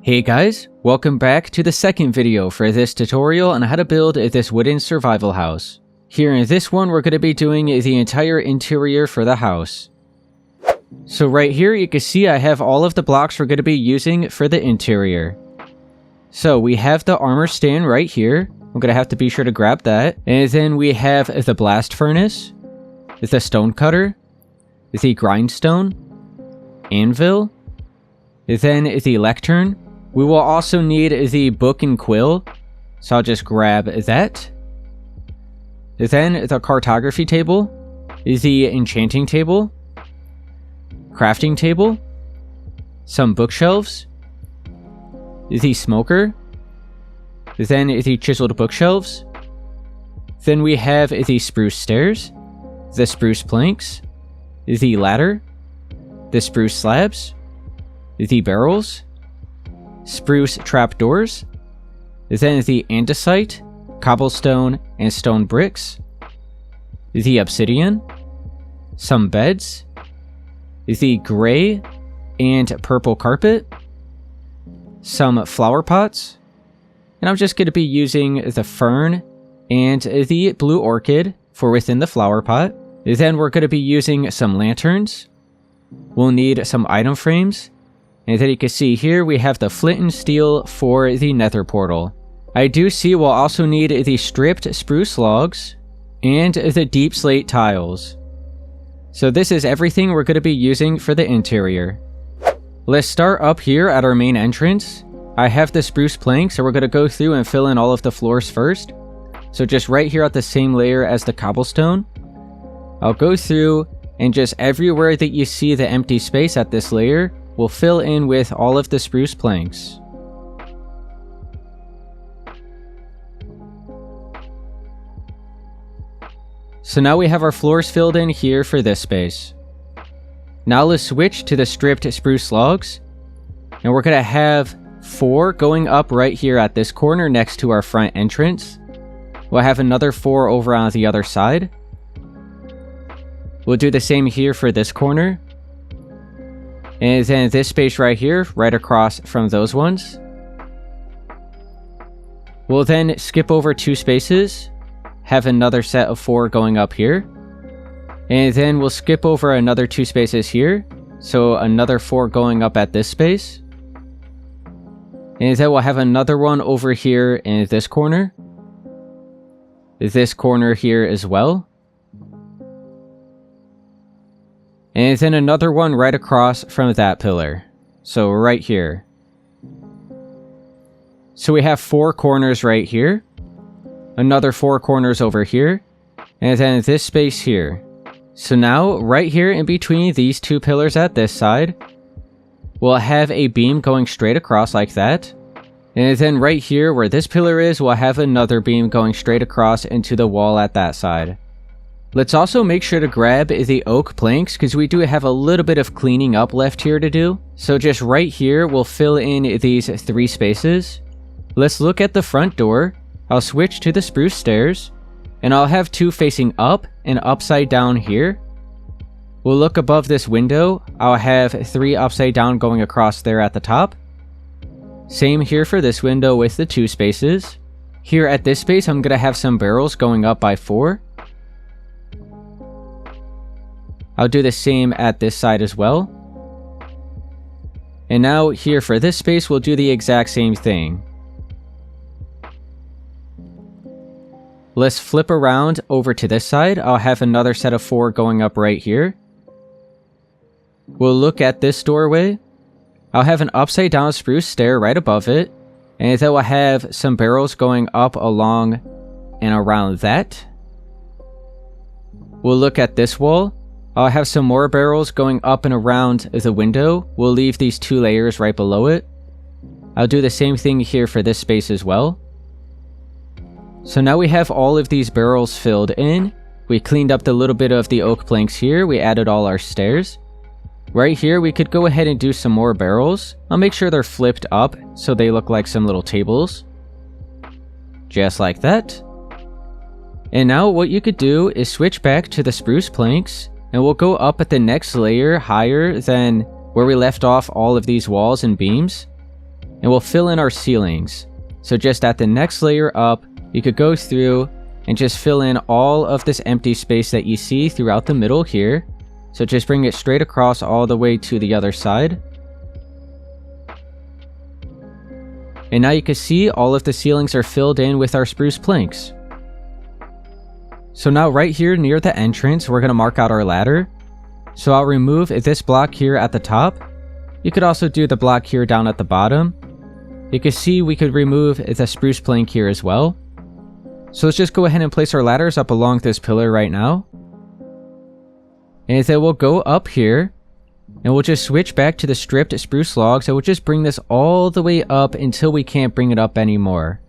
Hey guys, welcome back to the second video for this tutorial on how to build this wooden survival house. Here in this one, we're going to be doing the entire interior for the house. So right here, you can see I have all of the blocks we're going to be using for the interior. So we have the armor stand right here. I'm going to have to be sure to grab that. And then we have the blast furnace, the stone cutter, the grindstone, anvil, then the lectern. We will also need the book and quill, so I'll just grab that. Then the cartography table, the enchanting table, crafting table, some bookshelves, the smoker, then the chiseled bookshelves. Then we have the spruce stairs, the spruce planks, the ladder, the spruce slabs, the barrels, spruce trapdoors, then the andesite, cobblestone, and stone bricks, the obsidian, some beds, the gray and purple carpet, some flower pots, and I'm just going to be using the fern and the blue orchid for within the flower pot. Then we're going to be using some lanterns. We'll need some item frames. And then you can see here we have the flint and steel for the nether portal. I do see we'll also need the stripped spruce logs and the deep slate tiles. So this is everything we're going to be using for the interior. Let's start up here at our main entrance. I have the spruce planks, so we're going to go through and fill in all of the floors first. So just right here at the same layer as the cobblestone, I'll go through and just everywhere that you see the empty space at this layer, we'll fill in with all of the spruce planks. So now we have our floors filled in here for this space. Now let's switch to the stripped spruce logs. And we're going to have 4 going up right here at this corner next to our front entrance. We'll have another 4 over on the other side. We'll do the same here for this corner. And then this space right here, right across from those ones. We'll then skip over 2 spaces, have another set of 4 going up here. And then we'll skip over another 2 spaces here, so another 4 going up at this space. And then we'll have another one over here in this corner here as well. And then another one right across from that pillar. So right here. So we have 4 corners right here. Another 4 corners over here. And then this space here. So now, right here in between these 2 pillars at this side, we'll have a beam going straight across like that. And then right here where this pillar is, we'll have another beam going straight across into the wall at that side. Let's also make sure to grab the oak planks because we do have a little bit of cleaning up left here to do. So just right here, we'll fill in these 3 spaces. Let's look at the front door. I'll switch to the spruce stairs and I'll have 2 facing up and upside down here. We'll look above this window. I'll have 3 upside down going across there at the top. Same here for this window with the 2 spaces. Here at this space, I'm going to have some barrels going up by 4. I'll do the same at this side as well. And now here for this space, we'll do the exact same thing. Let's flip around over to this side. I'll have another set of 4 going up right here. We'll look at this doorway. I'll have an upside down spruce stair right above it. And then we'll have some barrels going up along and around that. We'll look at this wall. I'll have some more barrels going up and around the window. We'll leave these 2 layers right below it. I'll do the same thing here for this space as well. So now we have all of these barrels filled in. We cleaned up the little bit of the oak planks here. We added all our stairs. Right here, we could go ahead and do some more barrels. I'll make sure they're flipped up so they look like some little tables. Just like that. And now what you could do is switch back to the spruce planks. And we'll go up at the next layer higher than where we left off all of these walls and beams. and we'll fill in our ceilings. So just at the next layer up, you could go through and just fill in all of this empty space that you see throughout the middle here. So just bring it straight across all the way to the other side. And now you can see all of the ceilings are filled in with our spruce planks. So now right here near the entrance, we're going to mark out our ladder. So I'll remove this block here at the top. You could also do the block here down at the bottom. You can see we could remove the spruce plank here as well. So let's just go ahead and place our ladders up along this pillar right now. And then we'll go up here, and we'll just switch back to the stripped spruce logs, and we'll just bring this all the way up until we can't bring it up anymore.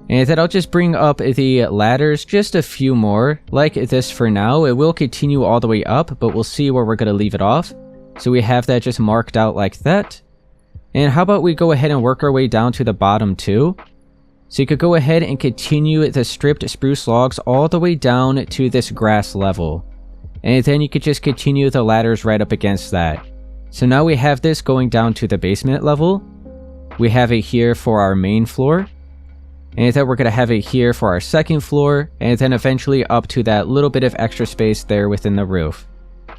And then I'll just bring up the ladders just a few more, like this for now. It will continue all the way up, but we'll see where we're going to leave it off. So we have that just marked out like that. And how about we go ahead and work our way down to the bottom too? So you could go ahead and continue the stripped spruce logs all the way down to this grass level. And then you could just continue the ladders right up against that. So now we have this going down to the basement level. We have it here for our main floor. And then we're going to have it here for our second floor. And then eventually up to that little bit of extra space there within the roof.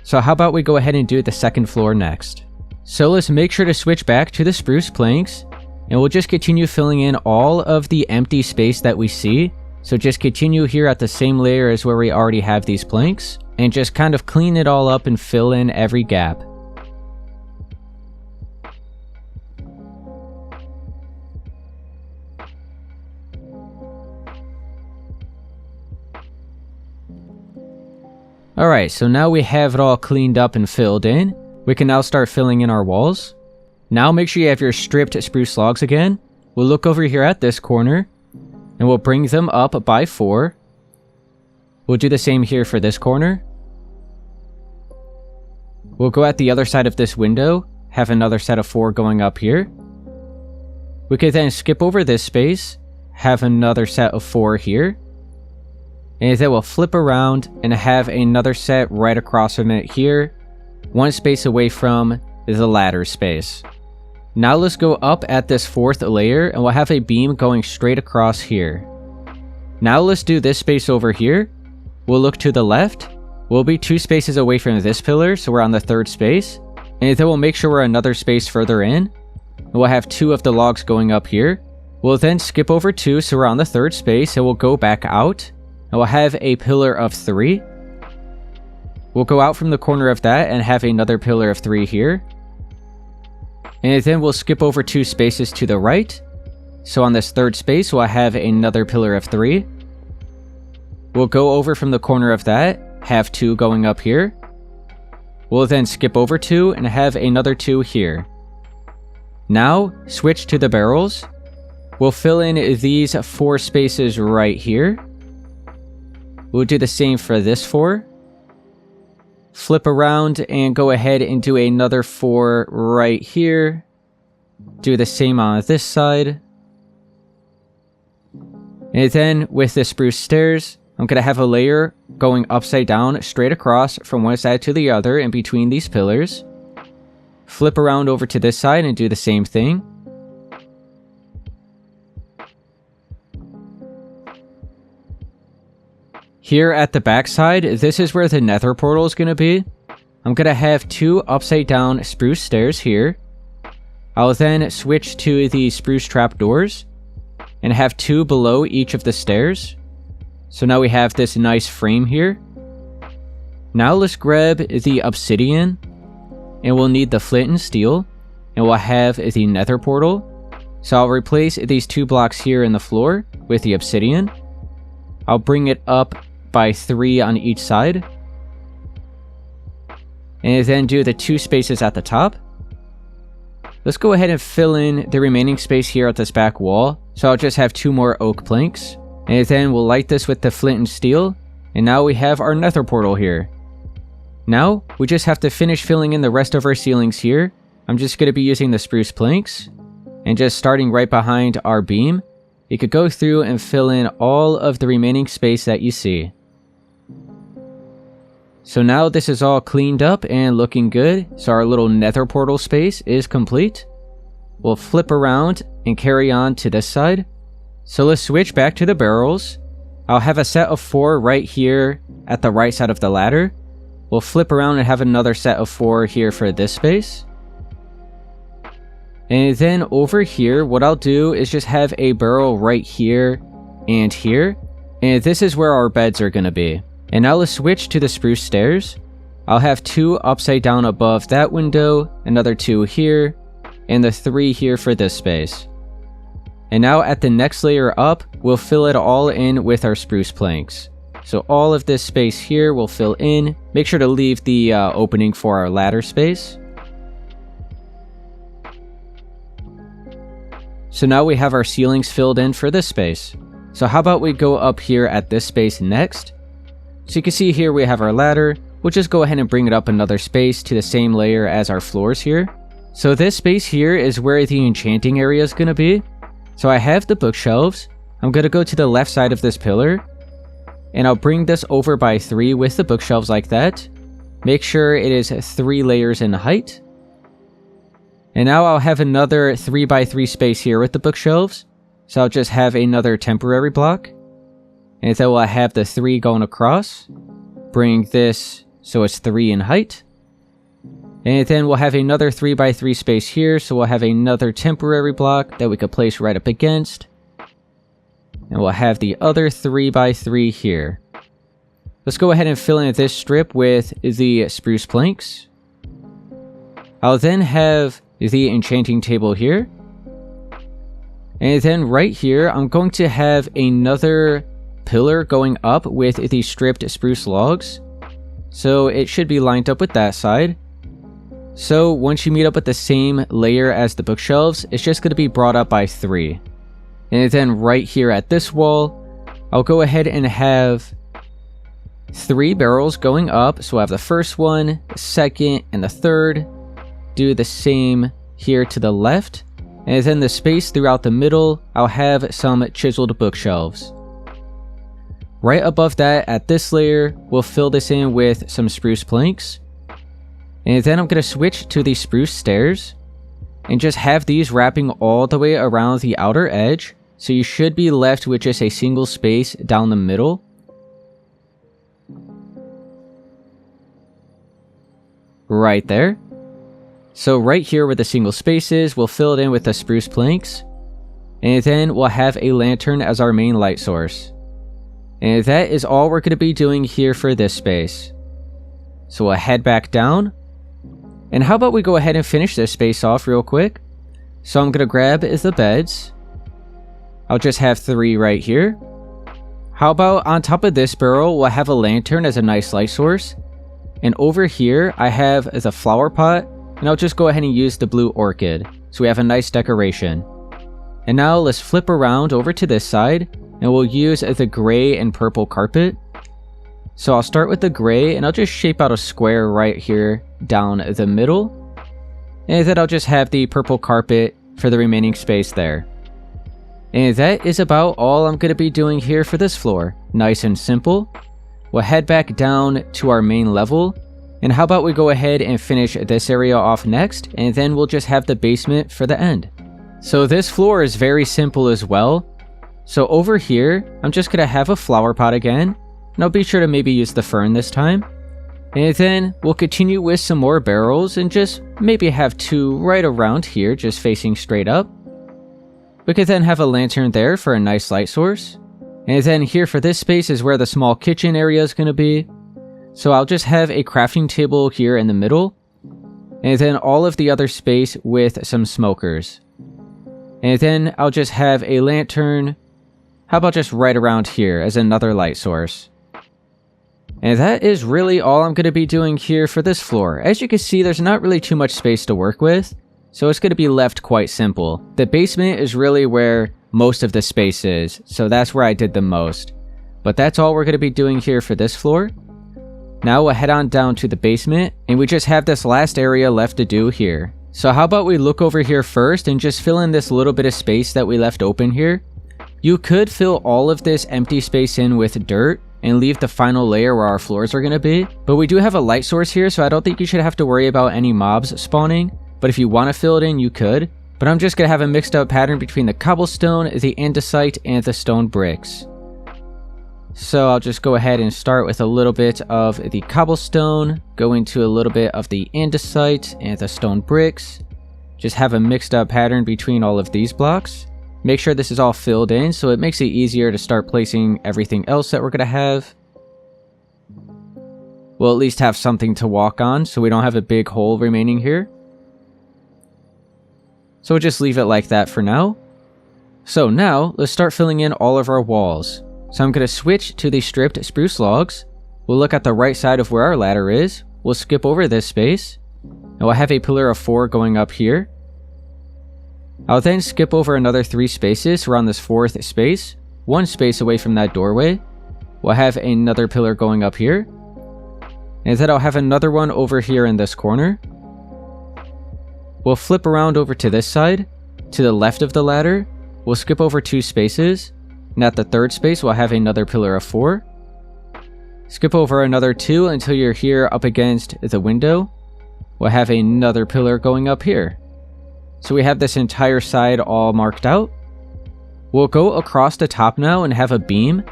So how about we go ahead and do the second floor next? So let's make sure to switch back to the spruce planks. And we'll just continue filling in all of the empty space that we see. So just continue here at the same layer as where we already have these planks. And just kind of clean it all up and fill in every gap. Alright, so now we have it all cleaned up and filled in. We can now start filling in our walls. Now make sure you have your stripped spruce logs again. We'll look over here at this corner, and we'll bring them up by 4. We'll do the same here for this corner. We'll go at the other side of this window, have another set of 4 going up here. We could then skip over this space, have another set of 4 here. And then we'll flip around and have another set right across from it here, one space away from the ladder space. Now let's go up at this 4th layer, and we'll have a beam going straight across here. Now let's do this space over here. We'll look to the left. We'll be 2 spaces away from this pillar, so we're on the 3rd space. And then we'll make sure we're another space further in. We'll have 2 of the logs going up here. We'll then skip over 2, so we're on the 3rd space, and we'll go back out. And we'll have a pillar of 3. We'll go out from the corner of that and have another pillar of 3 here. And then we'll skip over 2 spaces to the right. So on this 3rd space, we'll have another pillar of 3. We'll go over from the corner of that, have 2 going up here. We'll then skip over 2 and have another 2 here. Now, switch to the barrels. We'll fill in these 4 spaces right here. We'll do the same for this 4. Flip around and go ahead and do another 4 right here. Do the same on this side. And then with the spruce stairs, I'm going to have a layer going upside down straight across from one side to the other in between these pillars. Flip around over to this side and do the same thing. Here at the back side, this is where the nether portal is going to be. I'm going to have 2 upside down spruce stairs here. I'll then switch to the spruce trapdoors and have 2 below each of the stairs. So now we have this nice frame here. Now let's grab the obsidian, and we'll need the flint and steel, and we'll have the nether portal. So I'll replace these 2 blocks here in the floor with the obsidian. I'll bring it up by 3 on each side. And then do the 2 spaces at the top. Let's go ahead and fill in the remaining space here at this back wall. So I'll just have 2 more oak planks. And then we'll light this with the flint and steel. And now we have our nether portal here. Now, we just have to finish filling in the rest of our ceilings here. I'm just going to be using the spruce planks. And just starting right behind our beam, you could go through and fill in all of the remaining space that you see. So now this is all cleaned up and looking good. So our little nether portal space is complete. we'll flip around and carry on to this side. So let's switch back to the barrels. I'll have a set of 4 right here at the right side of the ladder. We'll flip around and have another set of 4 here for this space. And then over here, what I'll do is just have a barrel right here and here. And this is where our beds are going to be. And now let's switch to the spruce stairs. I'll have 2 upside down above that window, another 2 here, and the 3 here for this space. And now at the next layer up, we'll fill it all in with our spruce planks. So all of this space here will fill in. Make sure to leave the opening for our ladder space. So now we have our ceilings filled in for this space. So how about we go up here at this space next? So you can see here we have our ladder. We'll just go ahead and bring it up another space to the same layer as our floors here. So this space here is where the enchanting area is going to be. So I have the bookshelves. I'm going to go to the left side of this pillar. And I'll bring this over by 3 with the bookshelves like that. Make sure it is 3 layers in height. And now I'll have another 3 by 3 space here with the bookshelves. So I'll just have another temporary block. And then we'll have the 3 going across. Bring this so it's 3 in height. And then we'll have another 3 by 3 space here. So we'll have another temporary block that we could place right up against. And we'll have the other 3 by 3 here. Let's go ahead and fill in this strip with the spruce planks. I'll then have the enchanting table here. And then right here, I'm going to have another pillar going up with the stripped spruce logs. So it should be lined up with that side. So once you meet up with the same layer as the bookshelves, it's just going to be brought up by 3. And then right here at this wall, I'll go ahead and have 3 barrels going up. So I have the first one, the second, and the third. Do the same here to the left. And then the space throughout the middle, I'll have some chiseled bookshelves. Right above that, at this layer, we'll fill this in with some spruce planks. And then I'm going to switch to the spruce stairs. And just have these wrapping all the way around the outer edge. So you should be left with just a single space down the middle. Right there. So right here where the single space is, we'll fill it in with the spruce planks. And then we'll have a lantern as our main light source. And that is all we're going to be doing here for this space. So we'll head back down. And how about we go ahead and finish this space off real quick. So I'm going to grab the beds. I'll just have 3 right here. How about on top of this barrel, we'll have a lantern as a nice light source. And over here, I have the flower pot. And I'll just go ahead and use the blue orchid. So we have a nice decoration. And now let's flip around over to this side. And we'll use the gray and purple carpet. So I'll start with the gray and I'll just shape out a square right here down the middle. And then I'll just have the purple carpet for the remaining space there. And that is about all I'm going to be doing here for this floor. Nice and simple. We'll head back down to our main level. And how about we go ahead and finish this area off next, and then we'll just have the basement for the end. So this floor is very simple as well. So over here, I'm just going to have a flower pot again, and I'll be sure to maybe use the fern this time. And then we'll continue with some more barrels and just maybe have 2 right around here, just facing straight up. We could then have a lantern there for a nice light source. And then here for this space is where the small kitchen area is going to be. So I'll just have a crafting table here in the middle. And then all of the other space with some smokers. And then I'll just have a lantern. How about just right around here as another light source? And that is really all I'm going to be doing here for this floor. As you can see, there's not really too much space to work with. So it's going to be left quite simple. The basement is really where most of the space is. So that's where I did the most. But that's all we're going to be doing here for this floor. Now we'll head on down to the basement, and we just have this last area left to do here. So how about we look over here first and just fill in this little bit of space that we left open here. You could fill all of this empty space in with dirt and leave the final layer where our floors are going to be. But we do have a light source here, so I don't think you should have to worry about any mobs spawning. But if you want to fill it in, you could. But I'm just going to have a mixed up pattern between the cobblestone, the andesite, and the stone bricks. So I'll just go ahead and start with a little bit of the cobblestone, go into a little bit of the andesite and the stone bricks. Just have a mixed up pattern between all of these blocks. Make sure this is all filled in so it makes it easier to start placing everything else that we're going to have. We'll at least have something to walk on so we don't have a big hole remaining here. So we'll just leave it like that for now. So now, let's start filling in all of our walls. So I'm going to switch to the stripped spruce logs. We'll look at the right side of where our ladder is. We'll skip over this space. And we'll have a pillar of 4 going up here. I'll then skip over another 3 spaces around this 4th space. 1 space away from that doorway. We'll have another pillar going up here. And then I'll have another one over here in this corner. We'll flip around over to this side. To the left of the ladder, we'll skip over 2 spaces. And at the 3rd space, we'll have another pillar of 4. Skip over another 2 until you're here up against the window. We'll have another pillar going up here. So we have this entire side all marked out. We'll go across the top now and have a beam.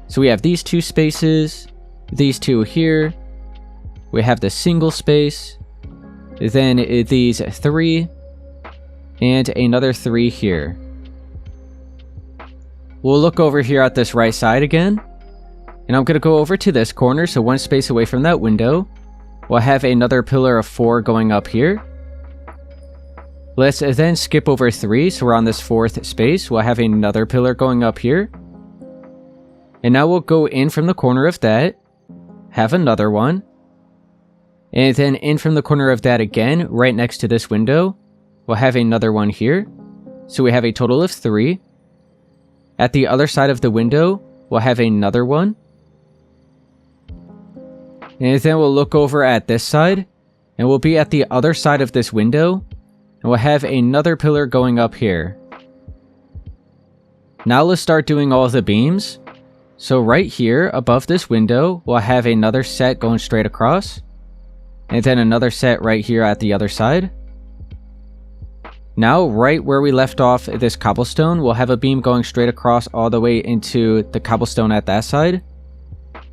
So we have these 2 spaces, these 2 here. We have the single space, then these 3, and another 3 here. We'll look over here at this right side again, and I'm going to go over to this corner, so 1 space away from that window. We'll have another pillar of 4 going up here. Let's then skip over 3, so we're on this 4th space. We'll have another pillar going up here. And now we'll go in from the corner of that, have another one. And then in from the corner of that again, right next to this window, we'll have another one here. So we have a total of 3. At the other side of the window, we'll have another one. And then we'll look over at this side, and we'll be at the other side of this window, and we'll have another pillar going up here. Now let's start doing all of the beams. So right here, above this window, we'll have another set going straight across. And then another set right here at the other side. Now, right where we left off this cobblestone, we'll have a beam going straight across all the way into the cobblestone at that side.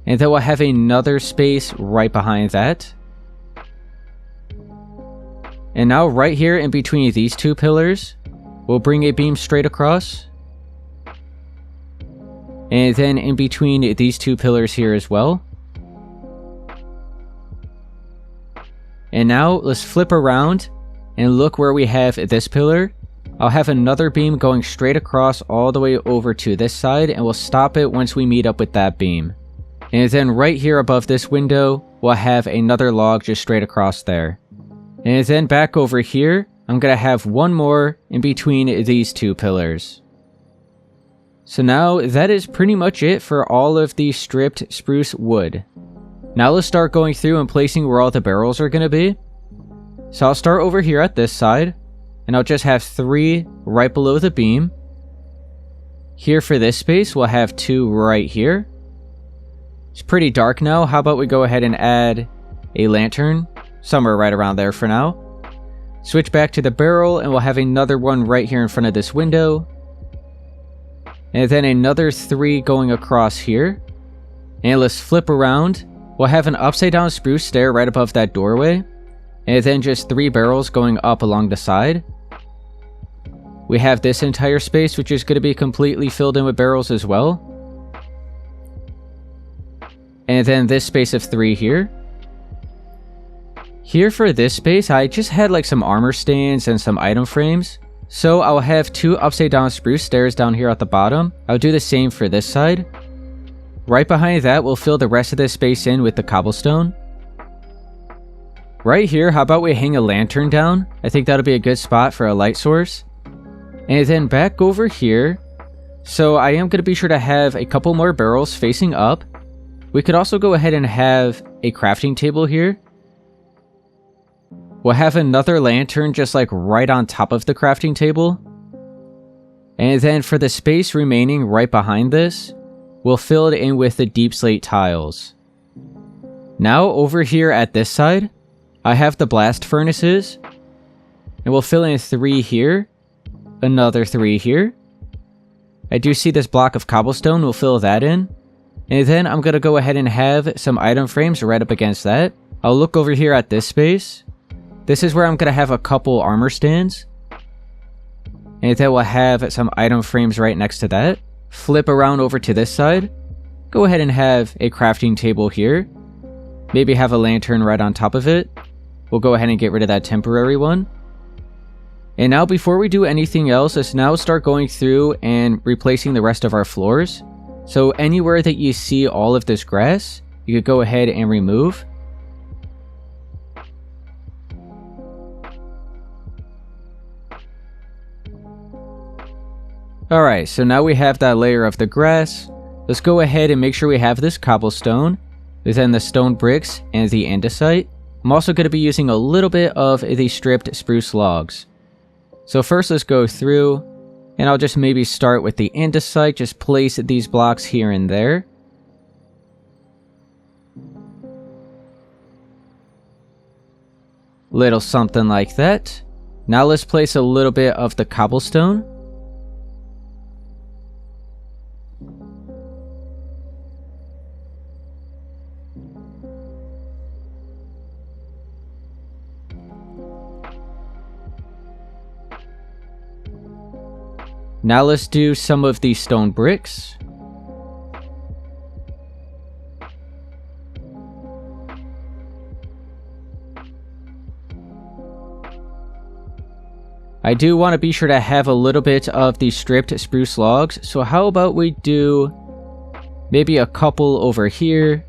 And then we'll have another space right behind that. And now right here in between these 2 pillars, we'll bring a beam straight across. And then in between these 2 pillars here as well. And now let's flip around and look where we have this pillar. I'll have another beam going straight across all the way over to this side, and we'll stop it once we meet up with that beam. And then right here above this window, we'll have another log just straight across there. And then back over here, I'm going to have one more in between these 2 pillars. So now that is pretty much it for all of the stripped spruce wood. Now let's start going through and placing where all the barrels are going to be. So I'll start over here at this side, and I'll just have 3 right below the beam. Here for this space, we'll have 2 right here. It's pretty dark now. How about we go ahead and add a lantern somewhere right around there for now. Switch back to the barrel, and we'll have another one right here in front of this window. And then another 3 going across here. And let's flip around. We'll have an upside down spruce stair right above that doorway. And then just 3 barrels going up along the side. We have this entire space, which is going to be completely filled in with barrels as well. And then this space of 3 here. Here for this space, I just had like some armor stands and some item frames. So I'll have 2 upside down spruce stairs down here at the bottom. I'll do the same for this side. Right behind that, we'll fill the rest of this space in with the cobblestone. Right here, how about we hang a lantern down? I think that'll be a good spot for a light source. And then back over here. So I am going to be sure to have a couple more barrels facing up. We could also go ahead and have a crafting table here. We'll have another lantern just like right on top of the crafting table. And then for the space remaining right behind this, we'll fill it in with the deep slate tiles. Now over here at this side, I have the blast furnaces. And we'll fill in 3 here. Another 3 here. I do see this block of cobblestone. We'll fill that in. And then I'm going to go ahead and have some item frames right up against that. I'll look over here at this space. This is where I'm going to have a couple armor stands. And then we'll have some item frames right next to that. Flip around over to this side. Go ahead and have a crafting table here. Maybe have a lantern right on top of it. We'll go ahead and get rid of that temporary one. And now before we do anything else, let's now start going through and replacing the rest of our floors. So anywhere that you see all of this grass, you could go ahead and remove. Alright, so now we have that layer of the grass. Let's go ahead and make sure we have this cobblestone, then the stone bricks and the andesite. I'm also going to be using a little bit of the stripped spruce logs. So first let's go through, and I'll just maybe start with the andesite, just place these blocks here and there. Little something like that. Now let's place a little bit of the cobblestone. Now let's do some of these stone bricks. I do want to be sure to have a little bit of the stripped spruce logs, so how about we do maybe a couple over here,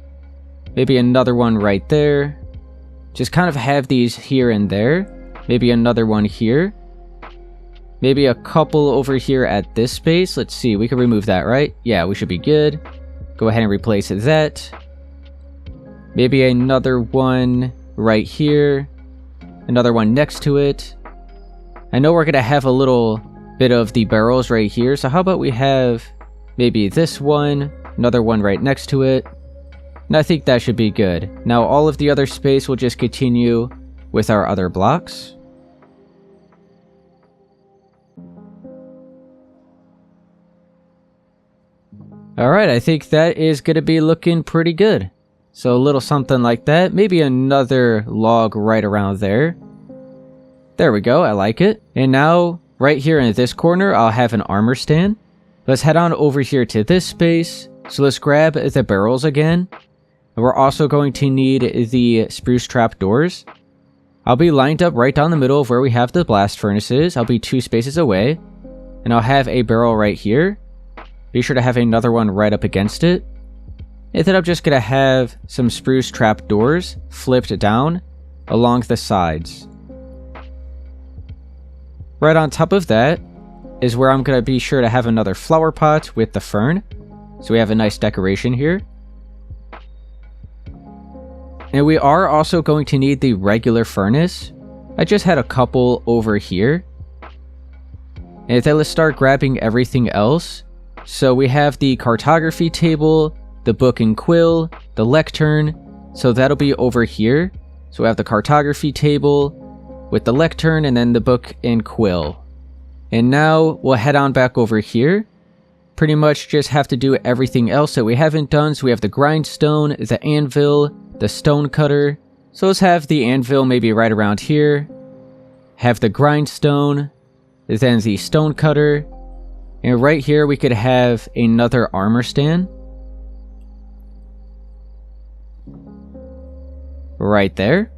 maybe another one right there. Just kind of have these here and there, maybe another one here. Maybe a couple over here at this space. Let's see, we can remove that, right? Yeah, we should be good. Go ahead and replace that. Maybe another one right here. Another one next to it. I know we're going to have a little bit of the barrels right here, so how about we have maybe this one, another one right next to it. And I think that should be good. Now all of the other space will just continue with our other blocks. Alright, I think that is going to be looking pretty good. So a little something like that. Maybe another log right around there. There we go, I like it. And now, right here in this corner, I'll have an armor stand. Let's head on over here to this space. So let's grab the barrels again. And we're also going to need the spruce trap doors. I'll be lined up right down the middle of where we have the blast furnaces. I'll be 2 spaces away. And I'll have a barrel right here. Be sure to have another one right up against it. And then I'm just going to have some spruce trap doors flipped down along the sides. Right on top of that is where I'm going to be sure to have another flower pot with the fern. So we have a nice decoration here. And we are also going to need the regular furnace. I just had a couple over here. And then let's start grabbing everything else. So we have the cartography table, the book and quill, the lectern. So that'll be over here. So we have the cartography table with the lectern and then the book and quill. And now we'll head on back over here. Pretty much just have to do everything else that we haven't done. So we have the grindstone, the anvil, the stone cutter. So let's have the anvil maybe right around here. Have the grindstone, then the stone cutter. And right here we could have another armor stand. Right there.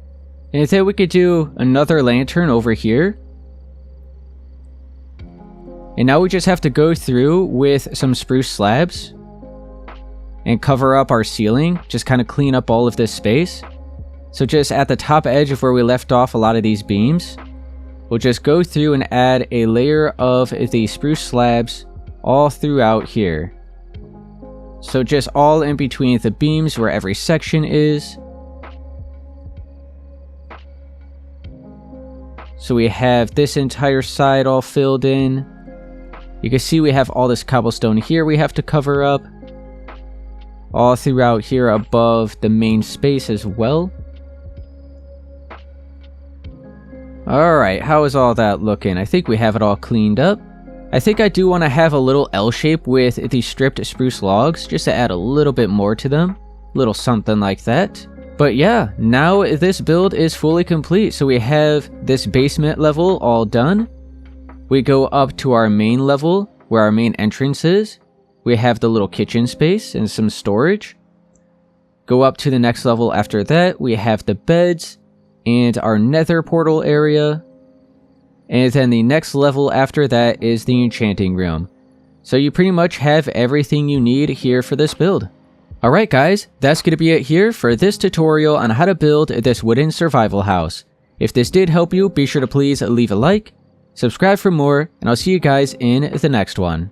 And then we could do another lantern over here. And now we just have to go through with some spruce slabs and cover up our ceiling. Just kind of clean up all of this space. So just at the top edge of where we left off a lot of these beams, we'll just go through and add a layer of the spruce slabs all throughout here. So just all in between the beams where every section is. So we have this entire side all filled in. You can see we have all this cobblestone here we have to cover up. All throughout here above the main space as well. Alright, how is all that looking? I think we have it all cleaned up. I think I do want to have a little L shape with the stripped spruce logs, just to add a little bit more to them. Little something like that. But yeah, now this build is fully complete. So we have this basement level all done. We go up to our main level, where our main entrance is. We have the little kitchen space and some storage. Go up to the next level after that. We have the beds and our nether portal area. And then the next level after that is the enchanting room. So you pretty much have everything you need here for this build. Alright guys, that's going to be it here for this tutorial on how to build this wooden survival house. If this did help you, be sure to please leave a like, subscribe for more, and I'll see you guys in the next one.